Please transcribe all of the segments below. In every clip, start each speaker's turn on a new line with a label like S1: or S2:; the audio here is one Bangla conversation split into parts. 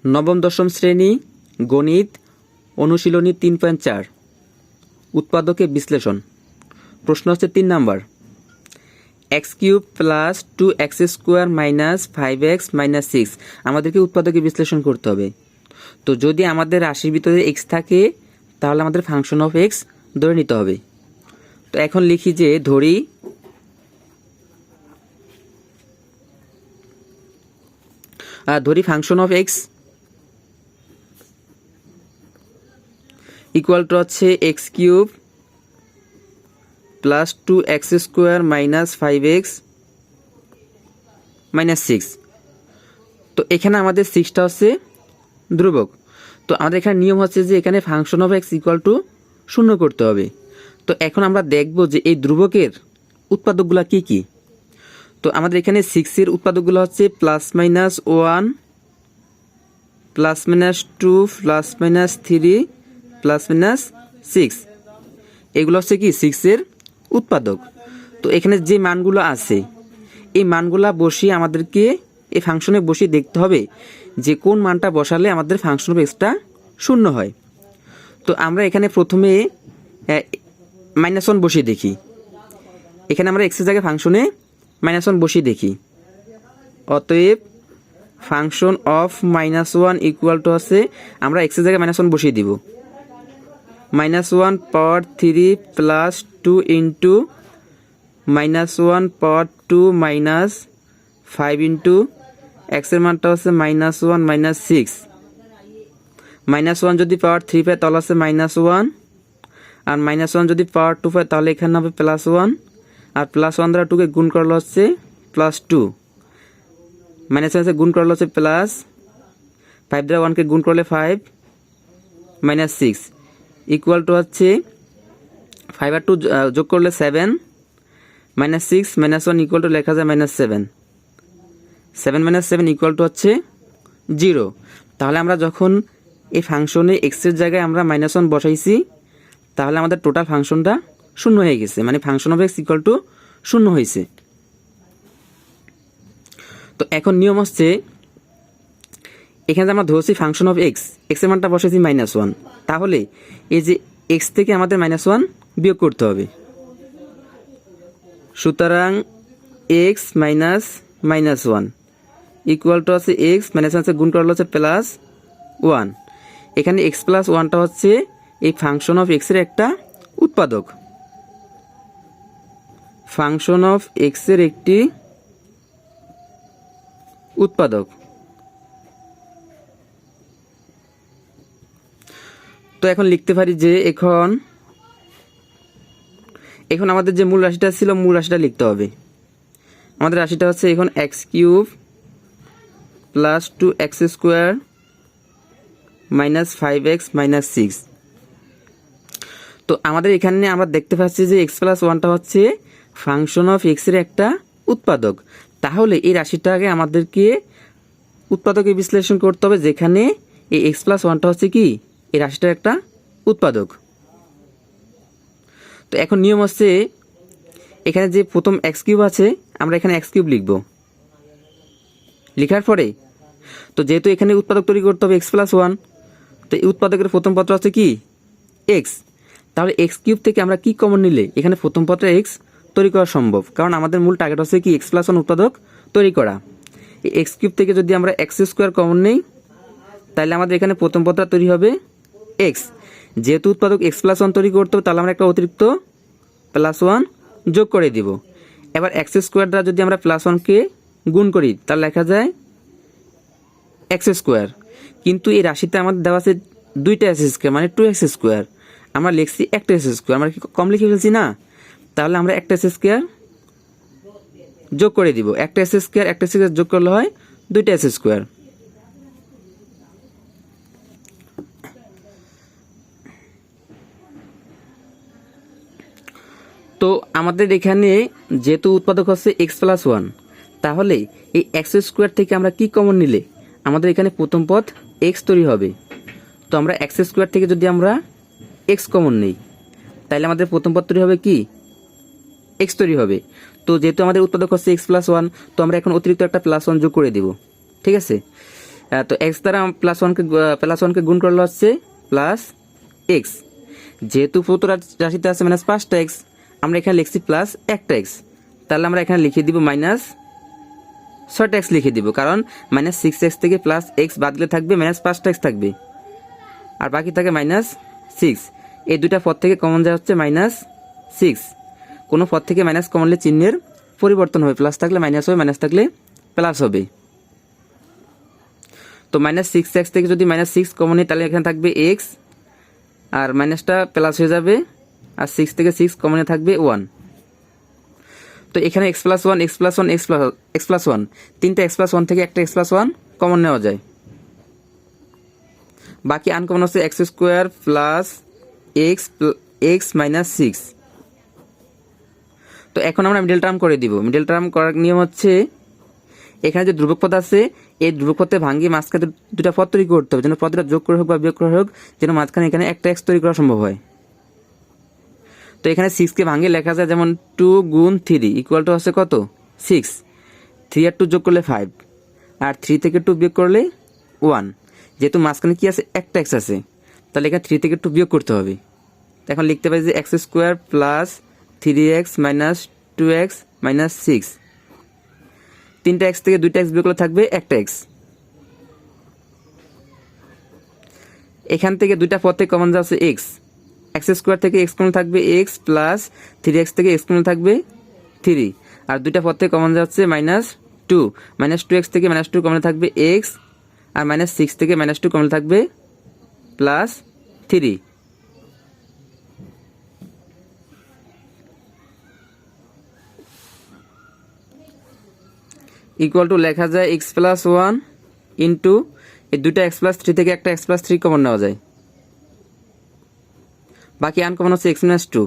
S1: নবম দশম শ্রেণী গণিত অনুশীলনী 3.4 উৎপাদকে বিশ্লেষণ। প্রশ্ন হচ্ছে 3 number, x³ plus 2x² minus 5x minus 6 আমাদেরকে উৎপাদকে বিশ্লেষণ করতে হবে। তো যদি আমাদের রাশির ভিতরে x থাকে তাহলে আমাদের ফাংশন অফ x ধরে নিতে হবে। তো এখন লিখি যে ধরি function of x equal to হচ্ছে x³ plus 2x² minus 5x minus 6। তো এখানে আমাদের 6টা হচ্ছে ধ্রুবক। তো আমাদের এখানে নিয়ম হচ্ছে যে এখানে function of x equal to 0 করতে হবে। তো এখন আমরা দেখব যে এই ধ্রুবকের উৎপাদকগুলো কি কি। তো আমাদের এখানে 6 এর উৎপাদকগুলো হচ্ছে plus minus 1 plus minus 2 plus minus 3 plus minus 6, এগুলো হচ্ছে কি 6 এর উৎপাদক। তো এখানে যে মানগুলো আছে এই মানগুলা বসিয়ে আমাদেরকে এই ফাংশনে বসিয়ে দেখতে হবে যে কোন মানটা বসালে আমাদের ফাংশন অফ এক্সটা 0 হয়। তো আমরা এখানে প্রথমে -1 বসিয়ে দেখি। এখানে আমরা এক্সের জায়গায় ফাংশনে -1 বসিয়ে দেখি। অতএব ফাংশন অফ -1 ইকুয়াল টু হচ্ছে আমরা এক্সের জায়গায় -1 বসিয়ে দিব। -1 পাওয়ার 3 প্লাস 2 ইন্টু -1 পাওয়ার 2 মাইনাস 5 ইন্টু এক্সের মানটা হচ্ছে -1 মাইনাস 6। -1 যদি পাওয়ার 3 পায় তাহলে হচ্ছে -1, আর -1 যদি পাওয়ার 2 পায় তাহলে এখানে হবে +1, আর +1 দ্বারা 2কে গুণ করলে হচ্ছে +2, -1 গুণ করলে হচ্ছে প্লাস 5 দ্বারা 1কে গুণ করলে 5 মাইনাস 6 ইকুয়াল টু হচ্ছে 5 আর 2 যোগ করলে 7 মাইনাস 6 -1 ইকুয়াল টু লেখা যায় -7, 7 মাইনাস 7 ইকুয়াল টু হচ্ছে 0। তাহলে আমরা যখন এই ফাংশনে এক্সের জায়গায় আমরা -1 বসাইছি তাহলে আমাদের টোটাল ফাংশনটা 0 হয়ে গেছে, মানে function of x equal to 0 হয়েছে। তো এখন নিয়ম হচ্ছে এখানে আমরা ধরছি ফাংশন অফ এক্স, এক্সের মানটা বসাইছি -1, তাহলে এই যে এক্স থেকে আমাদের -1 বিয়োগ করতে হবে। সুতরাং এক্স মাইনাস -1 ইকুয়াল টু হচ্ছে এক্স -1 গুণ করলে হচ্ছে +1। এখানে x প্লাস 1টা হচ্ছে এই ফাংশন অফ এক্সের একটা উৎপাদক, ফাংশন অফ এক্সের একটি উৎপাদক। তো এখন লিখতে পারি যে এখন আমাদের যে মূল রাশিটা ছিল মূল রাশিটা লিখতে হবে। আমাদের রাশিটা হচ্ছে এখন x³ plus 2x² minus 5x minus 6। তো আমাদের এখানে আমরা দেখতে পাচ্ছি যে x প্লাস 1টা হচ্ছে ফাংশন অফ এক্সের একটা উৎপাদক। তাহলে এই রাশিটাকে আমাদেরকে উৎপাদকে বিশ্লেষণ করতে হবে যেখানে এই x প্লাস 1টা হচ্ছে কি এই রাশিটার একটা উৎপাদক। তো এখন নিয়ম হচ্ছে এখানে যে প্রথম x³ আছে আমরা এখানে x³ লিখব। লেখার পরে তো যেহেতু এখানে উৎপাদক তৈরি করতে হবে x প্লাস 1, তো এই উৎপাদকের প্রথম পত্র হচ্ছে কি x। তাহলে x³ থেকে আমরা কি কমন নিলে এখানে প্রথম পত্রে x তৈরি করা সম্ভব, কারণ আমাদের মূল টার্গেট হচ্ছে কি x প্লাস 1 উৎপাদক তৈরি করা। এই x³ থেকে যদি আমরা x² কমন নেই তাহলে আমাদের এখানে প্রথম পত্র তৈরি হবে x। যেহেতু উৎপাদক x প্লাস 1 তৈরি করতে হবে তাহলে আমরা একটা অতিরিক্ত +1 যোগ করে দিব। এবার x² দ্বারা যদি আমরা +1কে গুণ করি তাহলে লেখা যায় x²। কিন্তু এই রাশিতে আমাদের দেওয়া আছে 2টা x² মানে 2x², আমরা লিখছি একটা x², আমরা কি কম লিখে ফেলছি না? তাহলে আমরা একটা x² যোগ করে দিব। একটা x² যোগ করলে হয় 2টা x²। তো আমাদের এখানে যেহেতু উৎপাদক হচ্ছে x প্লাস 1, তাহলে এই x² থেকে আমরা কি কমন নিলে আমাদের এখানে প্রথম পদ x তৈরি হবে। তো আমরা x² থেকে যদি আমরা x কমন নেই তাহলে আমাদের প্রথম পদ তৈরি হবে কি x তৈরি হবে। তো যেহেতু আমাদের উৎপাদক হচ্ছে x প্লাস 1, তো আমরা এখন অতিরিক্ত একটা +1 যোগ করে দিব। ঠিক আছে, তো এক্স দ্বারা প্লাস ওয়ানকে গুণ করলে হচ্ছে প্লাস এক্স। যেহেতু প্রথম রাশিতে আছে মাইনাস 5টা এক্স, আমরা এখানে লিখছি প্লাস 1টা এক্স, তাহলে আমরা এখানে লিখে দিব মাইনাস 6টা এক্স লিখে দিব, কারণ মাইনাস 6x থেকে প্লাস এক্স বাদ দিলে থাকবে মাইনাস 5টা এক্স থাকবে, আর বাকি থাকে মাইনাস 6। এই দুইটা পদ থেকে কমন যায় হচ্ছে মাইনাস 6। কোনো পদ থেকে মাইনাস কমনলে চিহ্নের পরিবর্তন হবে, প্লাস থাকলে মাইনাস হবে, মাইনাস থাকলে প্লাস হবে। তো মাইনাস 6x থেকে যদি মাইনাস 6 কমন হয় তাহলে এখানে থাকবে এক্স, আর মাইনাসটা প্লাস হয়ে যাবে, আর 6 থেকে 6 কমনে থাকবে 1। তো এখানে x plus 1 x plus 1 x plus 1 তিনটা x প্লাস 1 থেকে একটা x প্লাস 1 কমন নেওয়া যায়। বাকি আনকমন হচ্ছে x square plus x minus 6। তো এখন আমরা মিডল টার্ম করে দিব। মিডল টার্ম করার নিয়ম হচ্ছে এখানে যে ধ্রুবক পদ আছে এই ধ্রুবক পদে ভাঙিয়ে মাঝখানে দুটা পদ তৈরি করতে হবে, যেন পদটা যোগ করে হোক বা বিয়োগ করে হোক, যেন মাঝখানে এখানে একটা এক্স তৈরি করা সম্ভব হয়। তো এখানে 6কে ভাঙিয়ে লেখা যায় যেমন 2 গুণ 3 ইকুয়াল টু হচ্ছে কত 6, 3 আর 2 যোগ করলে 5, আর 3 থেকে 2 বিয়োগ করলে 1। যেহেতু মাঝখানে কি আছে একটা এক্স আছে, তাহলে এখানে 3 থেকে 2 বিয়োগ করতে হবে। এখন লিখতে পারি যে x square plus 3x minus 2x minus 6, তিনটা এক্স থেকে দুইটা এক্স বিয়োগ করলে থাকবে একটা এক্স। এখান থেকে দুইটা পদ থেকে কমন যাচ্ছে এক্স, এক্স স্কোয়ার থেকে এক্স কমন থাকবে এক্স প্লাস 3x থেকে এক্স কমন থাকবে 3, আর দুইটা পদ থেকে কমন যাচ্ছে মাইনাস 2, মাইনাস 2x থেকে মাইনাস 2 কমন থাকবে এক্স, আর মাইনাস 6 থেকে মাইনাস 2 কমন থাকবে প্লাস 3। ইকুয়াল টু লেখা যায় এক্স প্লাস 1 ইন্টু এই দুইটা এক্স প্লাস 3 থেকে একটা এক্স প্লাস 3 কমন নেওয়া যায়, বাকি আনকমন হচ্ছে এক্স মাইনাস 2।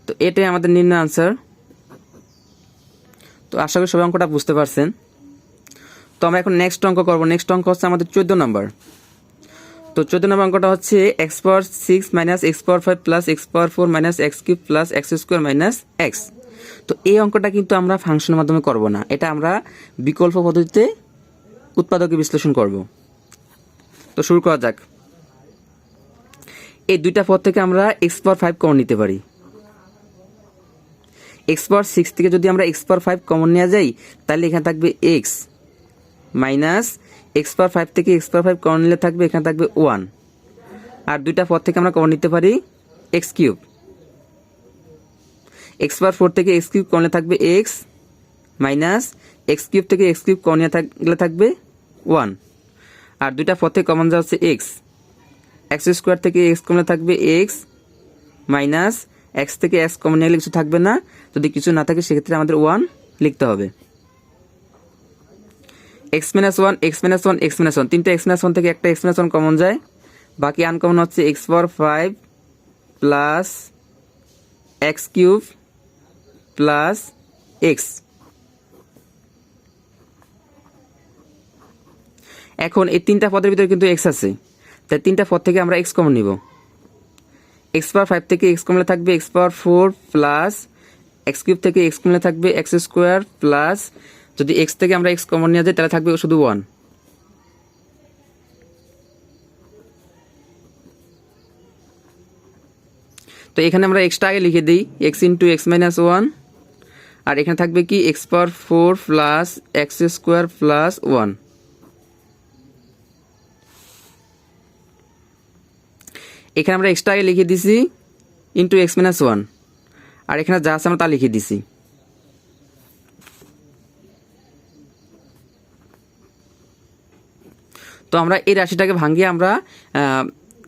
S1: তো এটাই আমাদের নির্ণয় আনসার। তো আশা করি সবাই অঙ্কটা বুঝতে পারছেন। তো আমরা এখন নেক্সট অঙ্ক করবো। নেক্সট অঙ্ক হচ্ছে আমাদের 14 নম্বর। তো 14 নম্বর অঙ্কটা হচ্ছে এক্স পাওয়ার 6 মাইনাস এক্স পাওয়ার 5 প্লাস এক্স পাওয়ার 4 minus x cube plus x square minus x. তো এই অঙ্কটা কিন্তু আমরা ফাংশনের মাধ্যমে করব না, এটা আমরা বিকল্প পদ্ধতিতে উৎপাদকে বিশ্লেষণ করব। তো শুরু করা যাক। এই দুইটা পদ থেকে আমরা এক্স পাওয়ার 5 কমন নিতে পারি। এক্স পাওয়ার 6 থেকে যদি আমরা এক্স পাওয়ার 5 কমন নেওয়া যাই তাহলে এখানে থাকবে এক্স মাইনাস এক্স পাওয়ার 5 থেকে এক্স পাওয়ার 5 কমন নিলে থাকবে এখানে থাকবে 1, আর দুইটা পদ থেকে আমরা কমন নিতে পারি এক্স কিউব। এক্স পাওয়ার 4 থেকে এক্স কিউব কমনে থাকবে এক্স মাইনাস এক্স কিউব থেকে এক্স কিউব কমনে থাকলে থাকবে 1, আর দুইটা পদ থেকে কমন যাচ্ছে এক্স, এক্স স্কোয়ার থেকে এক্স কমনে থাকবে এক্স মাইনাস এক্স থেকে এক্স কমন নিলে কিছু থাকবে না, যদি কিছু না থাকে সেক্ষেত্রে আমাদের 1 লিখতে হবে। X minus 1 x minus 1 x minus 1 তিনটা এক্স মাইনাস 1 থেকে একটা এক্স মাইনাস 1 কমন যায়, বাকি আনকমন হচ্ছে এক্স পাওয়ার 5 plus x cube plus x. এখন এই তিনটা পদের ভিতরে কিন্তু এক্স আছে, তাই তিনটা পদ থেকে আমরা এক্স কমন নিব। এক্স পাওয়ার 5 থেকে এক্স কমলে থাকবে এক্স পাওয়ার 4 প্লাস এক্স কিউব থেকে এক্স কমলে থাকবে এক্স স্কোয়ার প্লাস, যদি এক্স থেকে আমরা এক্স কমন নিয়ে যাই তাহলে থাকবে শুধু 1। তো এখানে আমরা এক্সটা আগে লিখে দিই এক্স ইন্টু এক্স মাইনাস 1, আর এখানে থাকবে কি এক্স পাওয়ার 4 প্লাস এক্স স্কোয়ার প্লাস 1। এখানে আমরা এক্সটা আগে লিখে দিছি ইন্টু এক্স মাইনাস 1, আর এখানে যা আছে আমরা তা লিখে দিছি। তো আমরা এই রাশিটাকে ভাঙিয়ে আমরা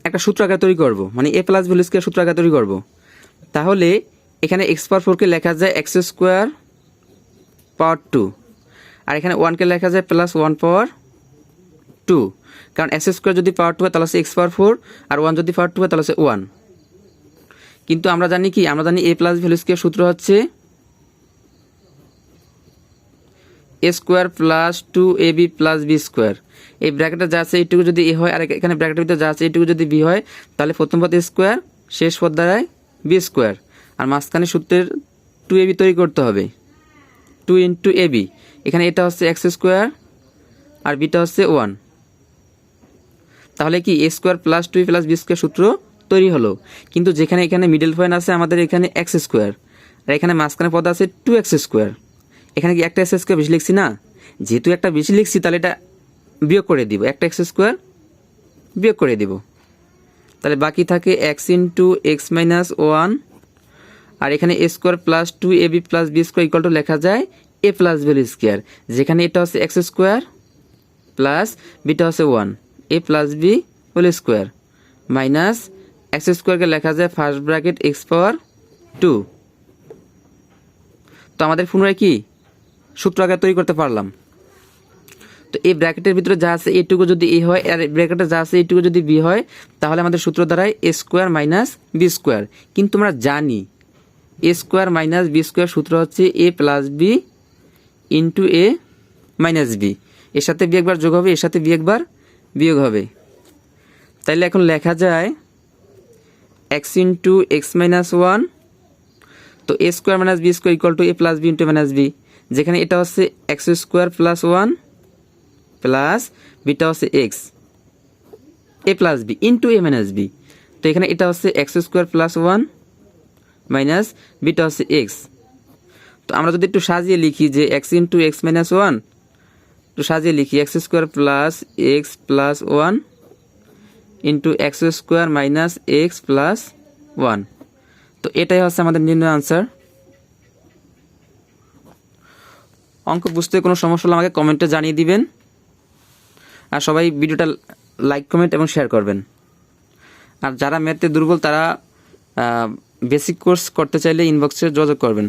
S1: একটা সূত্র আকার তৈরি করব, মানে এ প্লাস ভ্যালু স্কয়ার সূত্র আকার তৈরি করব। তাহলে এখানে এক্স পাওয়ার 4 কে লেখা যায় এক্স স্কোয়ার পাওয়ার 2, আর এখানে 1 কে লেখা যায় প্লাস 1 পাওয়ার 2, কারণ এক্স স্কোয়ার যদি পাওয়ার 2 হয় তাহলে হচ্ছে এক্স পাওয়ার 4, আর 1 যদি পাওয়ার 2 হয় তাহলে হচ্ছে 1। কিন্তু আমরা জানি কি, আমরা জানি এ প্লাস ভ্যালু স্কয়ার সূত্র হচ্ছে a square plus 2ab plus b square. এই ব্র্যাকেটে যা আছে এইটুকু যদি এ হয়, আর এখানে ব্র্যাকেটের ভিতরে যা আছে এইটুকু যদি বি হয়, তাহলে প্রথম পদ এ স্কোয়ার, শেষ পদ দ্বারায় বি স্কোয়ার, আর মাঝখানে সূত্রের 2ab তৈরি করতে হবে, 2 ইন্টু ab। এখানে এটা হচ্ছে এক্স স্কোয়ার আর বিটা হচ্ছে 1। তাহলে কি a square plus 2 plus b square সূত্র তৈরি হলো। কিন্তু যেখানে এখানে মিডল পয়েন্ট আছে আমাদের এখানে এক্স স্কোয়ার, আর এখানে মাঝখানে পদ আছে 2x স্কোয়ার, এখানে কি একটা এক্স স্কোয়ার বেশি লিখছি না? যেহেতু একটা বেশি লিখছি তাহলে এটা বিয়োগ করে দিব, একটা এক্স স্কোয়ার বিয়োগ করে দিব। তাহলে বাকি থাকে এক্স ইন্টু এক্স মাইনাস 1, আর এখানে a square plus 2ab plus b square equal to লেখা যায় a plus b whole square, যেখানে এটা হচ্ছে এক্স স্কোয়ার প্লাস বিটা হচ্ছে 1, a plus b whole square minus x স্কোয়ারকে লেখা যায় ফার্স্ট ব্র্যাকেট এক্স পাওয়ার 2। তো আমাদের পুনরায় কি সূত্র আকারে তৈরি করতে পারলাম। তো এই ব্র্যাকেটের ভিতরে যা আছে এইটুকু যদি এ হয়, আর ব্র্যাকেটে যা আছে এইটুকু যদি বি হয়, তাহলে আমাদের সূত্র দ্বারাই এ স্কোয়ার মাইনাস বি স্কোয়ার। কিন্তু আমরা জানি এ স্কোয়ার মাইনাস বি স্কোয়ার সূত্র হচ্ছে এ plus b into a minus B, এর সাথে বি একবার যোগ হবে, এর সাথে বি একবার বিয়োগ হবে। তাইলে এখন লেখা যায় এক্স ইন্টু এক্স মাইনাস 1, তো a square minus b square equal to a plus b into minus b, যেখানে এটা হচ্ছে x square plus 1 plus beta হচ্ছে x a plus b into a minus b. তো এখানে এটা হচ্ছে x square plus 1 minus beta হচ্ছে এক্স। তো আমরা যদি একটু সাজিয়ে লিখি যে এক্স ইন্টু এক্স মাইনাস 1, একটু সাজিয়ে লিখি x square plus x plus 1 into x square minus x plus 1। তো এটাই হচ্ছে আমাদের নির্ণয় আনসার। অঙ্ক বুঝতে কোনো সমস্যা হলে আমাকে কমেন্টে জানিয়ে দিবেন, আর সবাই ভিডিওটা লাইক কমেন্ট এবং শেয়ার করবেন। আর যারা ম্যাথে দুর্বল তারা বেসিক কোর্স করতে চাইলে ইনবক্সে যোগাযোগ করবেন।